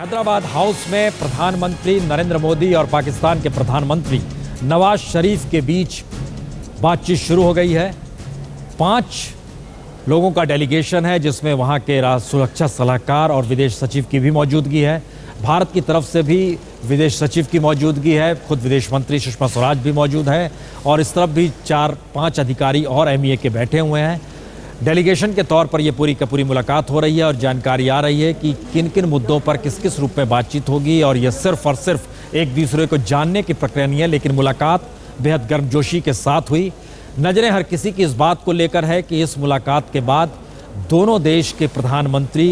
Hyderabad house में प्रधानमंत्री नरेंद्र मोदी और पाकिस्तान के प्रधानमंत्री नवाज शरीफ के बीच बातचीत शुरू हो गई है। 5 लोगों का डेलीगेशन है जिसमें वहां के सुरक्षा सलाहकार और विदेश सचिव की भी मौजूदगी है। भारत की तरफ से भी विदेश सचिव की मौजूदगी है, खुद विदेश मंत्री सुषमा स्वराज भी मौजूद है और इस तरफ भी 4-5 अधिकारी और MEA के बैठे हुए हैं। डेलीगेशन के तौर पर यह पूरी की पूरी मुलाकात हो रही है और जानकारी आ रही है कि किन किन मुद्दों पर किस किस रूप में बातचीत होगी और यह सिर्फ और सिर्फ एक दूसरे को जानने की प्रक्रिया नहीं है, लेकिन मुलाकात बेहद गर्मजोशी के साथ हुई। नजरें हर किसी की इस बात को लेकर है कि इस मुलाकात के बाद दोनों देश के प्रधानमंत्री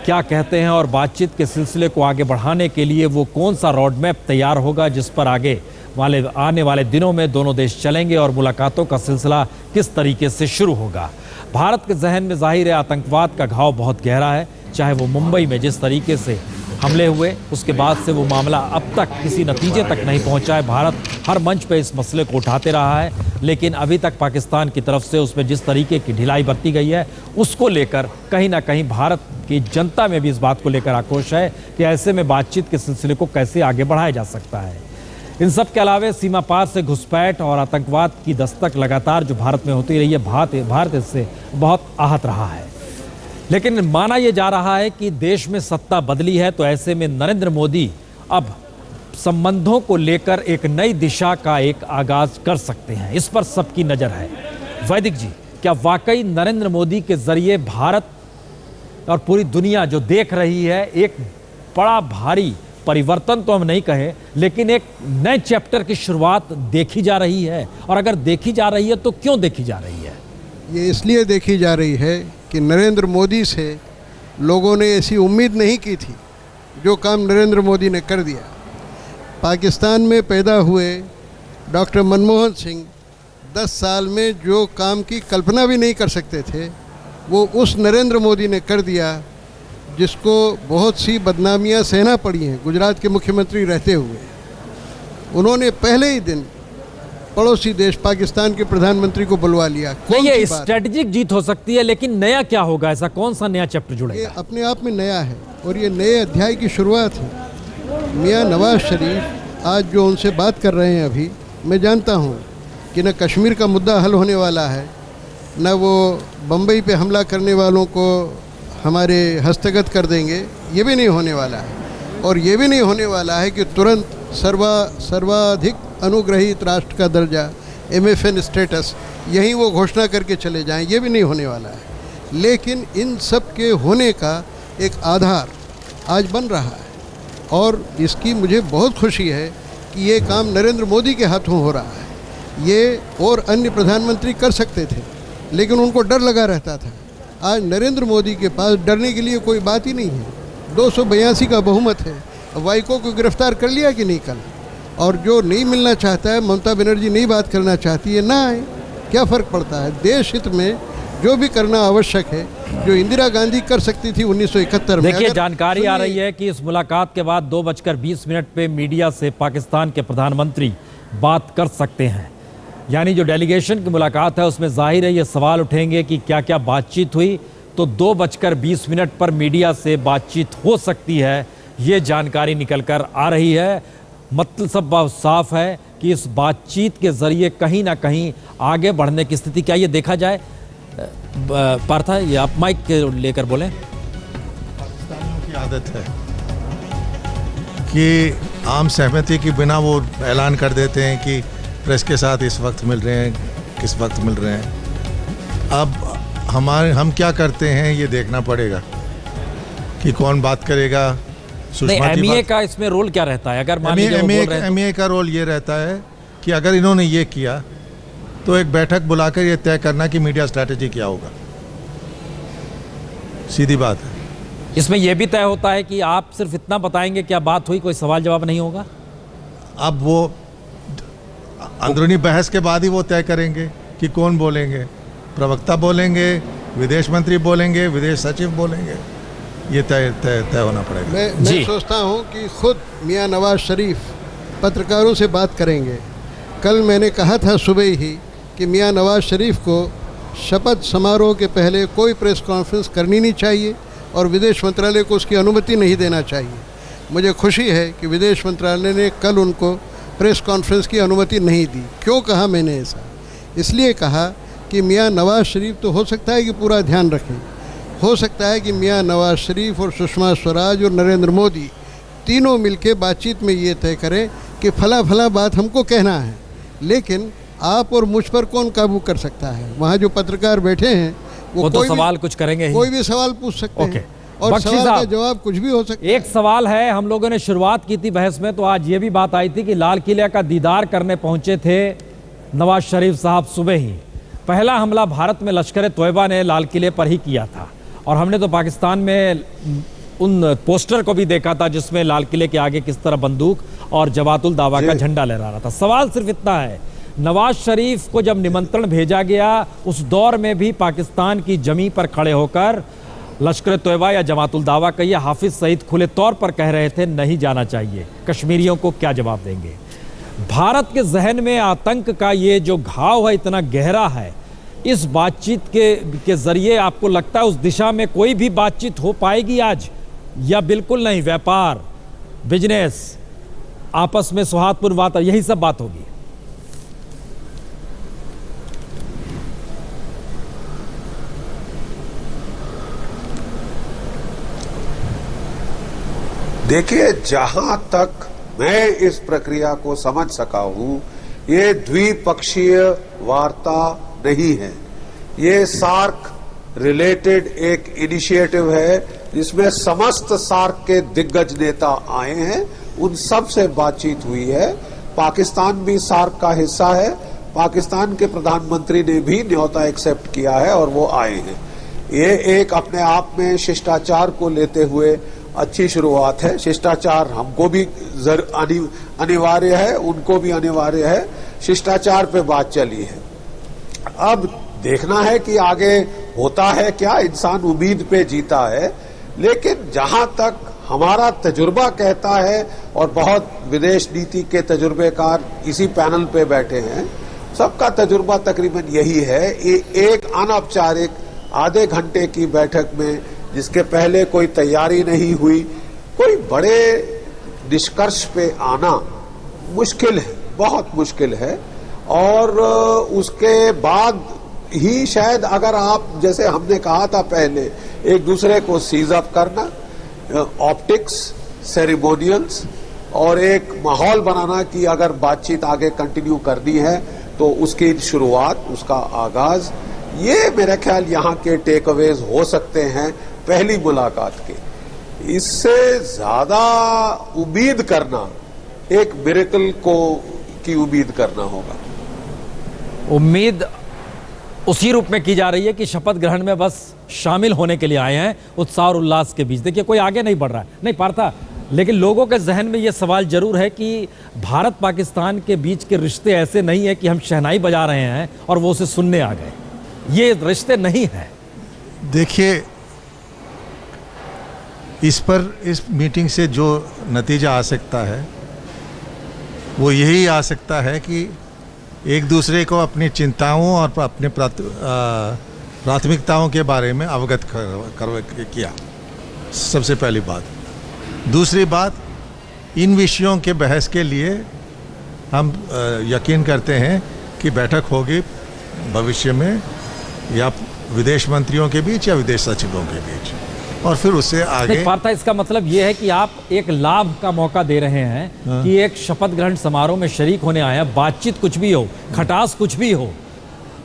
क्या कहते हैं और बातचीत के सिलसिले को आगे बढ़ाने के लिए वो कौन सा रोड मैप तैयार होगा जिस पर आने वाले दिनों में दोनों देश चलेंगे और मुलाकातों का सिलसिला किस तरीके से शुरू होगा। भारत के जहन में जाहिर है आतंकवाद का घाव बहुत गहरा है, चाहे वो मुंबई में जिस तरीके से हमले हुए उसके बाद से वो मामला अब तक किसी नतीजे तक नहीं पहुंचा है। भारत हर मंच पे इस मसले को उठाते रहा है, लेकिन अभी तक पाकिस्तान की तरफ से उसमें जिस तरीके की ढिलाई बरती गई है उसको लेकर कहीं ना कहीं भारत की जनता में भी इस बात को लेकर आक्रोश है कि ऐसे में बातचीत के सिलसिले को कैसे आगे बढ़ाया जा सकता है। इन सब के अलावा सीमा पार से घुसपैठ और आतंकवाद की दस्तक लगातार जो भारत में होती रही है, भारत इससे बहुत आहत रहा है। लेकिन माना यह जा रहा है कि देश में सत्ता बदली है, तो ऐसे में नरेंद्र मोदी अब संबंधों को लेकर एक नई दिशा का एक आगाज कर सकते हैं। इस पर सबकी नजर है। वैदिक जी, क्या वाकई नरेंद्र मोदी के जरिए भारत और पूरी दुनिया जो देख रही है एक बड़ा भारी परिवर्तन तो हम नहीं कहें, लेकिन एक नए चैप्टर की शुरुआत देखी जा रही है? और अगर देखी जा रही है तो क्यों देखी जा रही है? ये इसलिए देखी जा रही है कि नरेंद्र मोदी से लोगों ने ऐसी उम्मीद नहीं की थी। जो काम नरेंद्र मोदी ने कर दिया। पाकिस्तान में पैदा हुए डॉक्टर मनमोहन सिंह 10 साल में जो काम की कल्पना भी नहीं कर सकते थे, वो उस नरेंद्र मोदी ने कर दिया, जिसको बहुत सी बदनामियां सहना पड़ी हैं गुजरात के मुख्यमंत्री रहते हुए। उन्होंने पहले ही दिन पड़ोसी देश पाकिस्तान के प्रधानमंत्री को बुलवा लिया। नहीं, ये स्ट्रेटेजिक जीत हो सकती है, लेकिन नया क्या होगा? ऐसा कौन सा नया चैप्टर जुड़ेगा? ये अपने आप में नया है और ये नए अध्याय की शुरुआत है। मियां नवाज शरीफ आज जो उनसे बात कर रहे हैं, अभी मैं जानता हूँ कि न कश्मीर का मुद्दा हल होने वाला है, न वो बम्बई पे हमला करने वालों को हमारे हस्तगत कर देंगे, ये भी नहीं होने वाला है। और ये भी नहीं होने वाला है कि तुरंत सर्वाधिक अनुग्रहित राष्ट्र का दर्जा, MFN स्टेटस, यहीं वो घोषणा करके चले जाएं, ये भी नहीं होने वाला है। लेकिन इन सब के होने का एक आधार आज बन रहा है और इसकी मुझे बहुत खुशी है कि ये काम नरेंद्र मोदी के हाथों हो रहा है। ये और अन्य प्रधानमंत्री कर सकते थे, लेकिन उनको डर लगा रहता था। आज नरेंद्र मोदी के पास डरने के लिए कोई बात ही नहीं है। 282 का बहुमत है। वाइको को गिरफ्तार कर लिया कि नहीं कल? और जो नहीं मिलना चाहता है, ममता बनर्जी नहीं बात करना चाहती है, ना आए, क्या फ़र्क पड़ता है? देश हित में जो भी करना आवश्यक है, जो इंदिरा गांधी कर सकती थी 1971 में। देखिए, जानकारी आ रही है कि इस मुलाकात के बाद 2:20 पे मीडिया से पाकिस्तान के प्रधानमंत्री बात कर सकते हैं। यानी जो डेलीगेशन की मुलाकात है उसमें जाहिर है ये सवाल उठेंगे कि क्या क्या बातचीत हुई, तो 2:20 पर मीडिया से बातचीत हो सकती है, ये जानकारी निकल कर आ रही है। मतलब सब बहुत साफ है कि इस बातचीत के जरिए कहीं ना कहीं आगे बढ़ने की स्थिति क्या ये देखा जाए। पार्था, ये आप माइक लेकर बोलें। पाकिस्तानियों की आदत है कि आम सहमति के बिना वो ऐलान कर देते हैं कि प्रेस के साथ इस वक्त मिल रहे हैं, किस वक्त मिल रहे हैं। अब हम क्या करते हैं ये देखना पड़ेगा कि कौन बात करेगा। MEA का इसमें रोल क्या रहता है? अगर MEA का रोल ये रहता है कि अगर इन्होंने ये किया तो एक बैठक बुलाकर ये तय करना कि मीडिया स्ट्रैटेजी क्या होगा। सीधी बात है। इसमें यह भी तय होता है कि आप सिर्फ इतना बताएंगे क्या बात हुई, कोई सवाल जवाब नहीं होगा। अब वो अंदरूनी बहस के बाद ही वो तय करेंगे कि कौन बोलेंगे। प्रवक्ता बोलेंगे, विदेश मंत्री बोलेंगे, विदेश सचिव बोलेंगे, ये तय होना पड़ेगा। मैं सोचता हूँ कि खुद मियां नवाज शरीफ पत्रकारों से बात करेंगे। कल मैंने कहा था सुबह ही कि मियां नवाज शरीफ को शपथ समारोह के पहले कोई प्रेस कॉन्फ्रेंस करनी नहीं चाहिए, और विदेश मंत्रालय को उसकी अनुमति नहीं देना चाहिए। मुझे खुशी है कि विदेश मंत्रालय ने कल उनको प्रेस कॉन्फ्रेंस की अनुमति नहीं दी। क्यों कहा मैंने ऐसा? इसलिए कहा कि मियाँ नवाज़ शरीफ तो हो सकता है कि पूरा ध्यान रखें, हो सकता है कि मियाँ नवाज़ शरीफ और सुषमा स्वराज और नरेंद्र मोदी तीनों मिलके बातचीत में ये तय करें कि फला फला बात हमको कहना है, लेकिन आप और मुझ पर कौन काबू कर सकता है? वहाँ जो पत्रकार बैठे हैं वो तो सवाल कुछ करेंगे ही। कोई भी सवाल पूछ सकते हैं और बख्शी सवाल का साहब, जवाब कुछ भी हो सकता है। एक सवाल है, हम लोगों ने शुरुआत की थी बहस में तो आज ये भी बात आई थी कि लाल किले का दीदार करने पहुंचे थे नवाज शरीफ साहब सुबह ही। पहला हमला भारत में लश्कर तोयबा ने लाल किले पर ही किया था और हमने तो पाकिस्तान में उन पोस्टर को भी देखा था जिसमें लाल किले के आगे किस तरह बंदूक और जवातुल दावा का झंडा लहरा रहा था। सवाल सिर्फ इतना है, नवाज शरीफ को जब निमंत्रण भेजा गया उस दौर में भी पाकिस्तान की जमीन पर खड़े होकर लश्कर तोयबा या जमातुल दावा का या हाफिज सईद खुले तौर पर कह रहे थे नहीं जाना चाहिए। कश्मीरियों को क्या जवाब देंगे? भारत के जहन में आतंक का ये जो घाव है इतना गहरा है, इस बातचीत के जरिए आपको लगता है उस दिशा में कोई भी बातचीत हो पाएगी आज या बिल्कुल नहीं? व्यापार, बिजनेस, आपस में सौहार्दपूर्ण बात, यही सब बात होगी। देखिए, जहां तक मैं इस प्रक्रिया को समझ सका हूं, ये द्विपक्षीय वार्ता नहीं है। ये सार्क रिलेटेड एक इनिशिएटिव है जिसमें समस्त सार्क के दिग्गज नेता आए हैं, उन सब से बातचीत हुई है। पाकिस्तान भी सार्क का हिस्सा है, पाकिस्तान के प्रधानमंत्री ने भी न्योता एक्सेप्ट किया है और वो आए हैं। ये एक अपने आप में शिष्टाचार को लेते हुए अच्छी शुरुआत है। शिष्टाचार हमको भी अनिवार्य है, उनको भी अनिवार्य है। शिष्टाचार पे बात चली है, अब देखना है कि आगे होता है क्या। इंसान उम्मीद पे जीता है, लेकिन जहां तक हमारा तजुर्बा कहता है और बहुत विदेश नीति के तजुर्बेकार इसी पैनल पे बैठे हैं, सबका तजुर्बा तकरीबन यही है। एक अनौपचारिक आधे घंटे की बैठक में जिसके पहले कोई तैयारी नहीं हुई, कोई बड़े निष्कर्ष पे आना मुश्किल है, बहुत मुश्किल है। और उसके बाद ही शायद अगर आप, जैसे हमने कहा था पहले, एक दूसरे को सीज अप करना, ऑप्टिक्स, सेरेमोनियल्स और एक माहौल बनाना कि अगर बातचीत आगे कंटिन्यू करनी है तो उसकी शुरुआत, उसका आगाज, ये मेरा ख्याल यहाँ के टेक अवेज हो सकते हैं पहली मुलाकात के। इससे ज्यादा उम्मीद करना एक मिरेकल की उम्मीद करना होगा। उम्मीद उसी रूप में की जा रही है कि शपथ ग्रहण में बस शामिल होने के लिए आए हैं उत्साह और उल्लास के बीच। देखिए, कोई आगे नहीं बढ़ रहा है, नहीं पारता, लेकिन लोगों के जहन में ये सवाल जरूर है कि भारत पाकिस्तान के बीच के रिश्ते ऐसे नहीं है कि हम शहनाई बजा रहे हैं और वो उसे सुनने आ गए। ये रिश्ते नहीं है। देखिए, इस मीटिंग से जो नतीजा आ सकता है वो यही आ सकता है कि एक दूसरे को अपनी चिंताओं और अपने प्राथमिकताओं के बारे में अवगत किया, सबसे पहली बात। दूसरी बात, इन विषयों के बहस के लिए हम यकीन करते हैं कि बैठक होगी भविष्य में, या विदेश मंत्रियों के बीच या विदेश सचिवों के बीच, और फिर उससे आगे। पार्था, इसका मतलब यह है कि आप एक लाभ का मौका दे रहे हैं कि एक शपथ ग्रहण समारोह में शरीक होने आए हैं, बातचीत कुछ भी हो, खटास कुछ भी हो,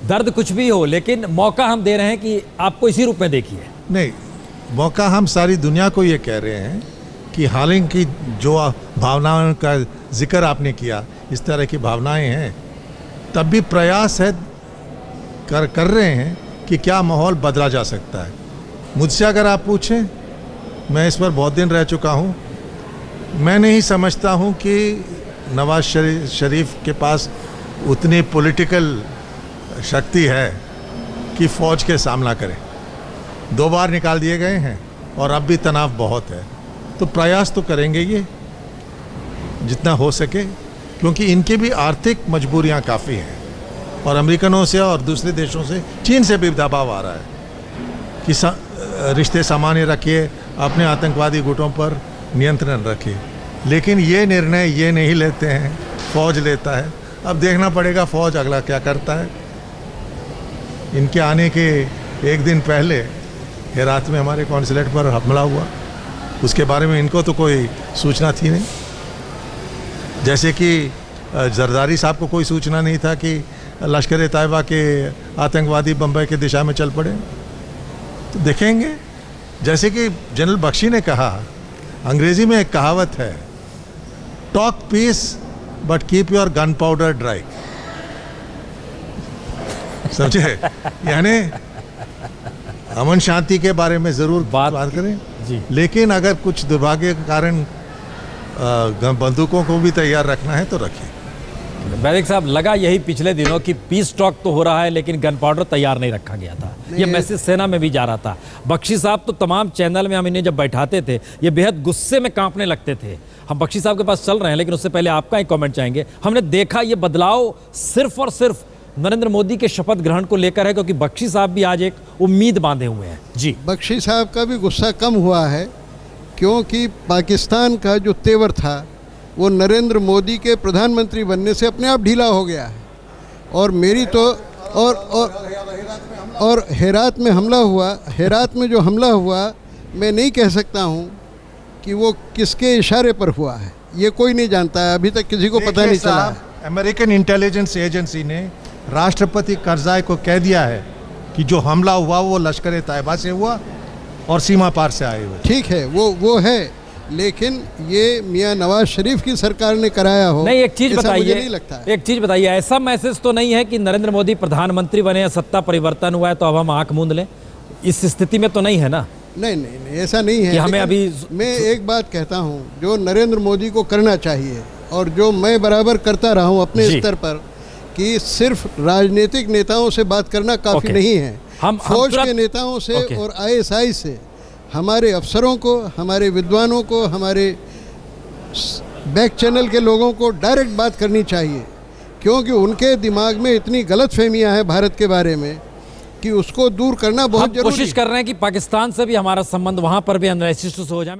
दर्द कुछ भी हो, लेकिन मौका हम दे रहे हैं कि आपको इसी रूप में देखिए। नहीं, मौका हम सारी दुनिया को ये कह रहे हैं कि हालांकि जो भावनाओं का जिक्र आपने किया, इस तरह की भावनाएं हैं, तब भी प्रयास है कर रहे हैं कि क्या माहौल बदला जा सकता है। मुझसे अगर आप पूछें, मैं इस पर बहुत दिन रह चुका हूँ, मैं नहीं समझता हूँ कि नवाज शरीफ के पास उतनी पॉलिटिकल शक्ति है कि फ़ौज के सामना करें। 2 बार निकाल दिए गए हैं और अब भी तनाव बहुत है, तो प्रयास तो करेंगे ये जितना हो सके, क्योंकि इनकी भी आर्थिक मजबूरियाँ काफ़ी हैं और अमेरिकनों से और दूसरे देशों से, चीन से भी दबाव आ रहा है कि रिश्ते सामान्य रखिए, अपने आतंकवादी गुटों पर नियंत्रण रखिए। लेकिन ये निर्णय ये नहीं लेते हैं, फौज लेता है। अब देखना पड़ेगा फौज अगला क्या करता है। इनके आने के एक दिन पहले हेरात में हमारे कॉन्सुलेट पर हमला हुआ, उसके बारे में इनको तो कोई सूचना थी नहीं। जैसे कि जरदारी साहब को कोई सूचना नहीं था कि लश्कर तैयबा के आतंकवादी बम्बई की दिशा में चल पड़े। तो देखेंगे, जैसे कि जनरल बख्शी ने कहा, अंग्रेजी में एक कहावत है, talk peace but keep your gunpowder dry. समझे? यानी अमन शांति के बारे में जरूर बात करें जी, लेकिन अगर कुछ दुर्भाग्य के कारण बंदूकों को भी तैयार रखना है तो रखिए। वैदिक साहब, लगा यही पिछले दिनों की पीस टॉक तो हो रहा है लेकिन गन पाउडर तैयार नहीं रखा गया था। ये मैसेज सेना में भी जा रहा था। बख्शी साहब तो तमाम चैनल में हम इन्हें जब बैठाते थे ये बेहद गुस्से में कांपने लगते थे। हम बख्शी साहब के पास चल रहे हैं लेकिन उससे पहले आपका एक कमेंट चाहेंगे। हमने देखा ये बदलाव सिर्फ और सिर्फ नरेंद्र मोदी के शपथ ग्रहण को लेकर है, क्योंकि बख्शी साहब भी आज एक उम्मीद बांधे हुए हैं। जी, बख्शी साहब का भी गुस्सा कम हुआ है, क्योंकि पाकिस्तान का जो तेवर था वो नरेंद्र मोदी के प्रधानमंत्री बनने से अपने आप ढीला हो गया है। और मेरी तो और हेरात में हमला हुआ, हेरात में जो हमला हुआ, मैं नहीं कह सकता हूँ कि वो किसके इशारे पर हुआ है, ये कोई नहीं जानता है, अभी तक किसी को पता नहीं चला है। अमेरिकन इंटेलिजेंस एजेंसी ने राष्ट्रपति करजाई को कह दिया है कि जो हमला हुआ वो लश्कर तैयबा से हुआ और सीमा पार से आए हुए। ठीक है, वो है, लेकिन ये मियां नवाज शरीफ की सरकार ने कराया हो, नहीं, एक चीज बताइए, नहीं लगता है। एक चीज बताइए, ऐसा मैसेज तो नहीं है कि नरेंद्र मोदी प्रधानमंत्री बने हैं, सत्ता परिवर्तन हुआ है तो अब हम आंख मूंद लें? इस स्थिति में तो नहीं है ना? नहीं, ऐसा नहीं है कि हमें अभी मैं एक बात कहता हूँ, जो नरेंद्र मोदी को करना चाहिए और जो मैं बराबर करता रहा हूँ अपने स्तर पर, कि सिर्फ राजनीतिक नेताओं से बात करना काफ़ी नहीं है। हम फौज के नेताओं से और ISI से, हमारे अफसरों को, हमारे विद्वानों को, हमारे बैक चैनल के लोगों को डायरेक्ट बात करनी चाहिए, क्योंकि उनके दिमाग में इतनी गलतफहमियां हैं भारत के बारे में कि उसको दूर करना बहुत जरूरी है। कोशिश कर रहे हैं कि पाकिस्तान से भी हमारा संबंध वहां पर भी एनालिसिस हो जाए।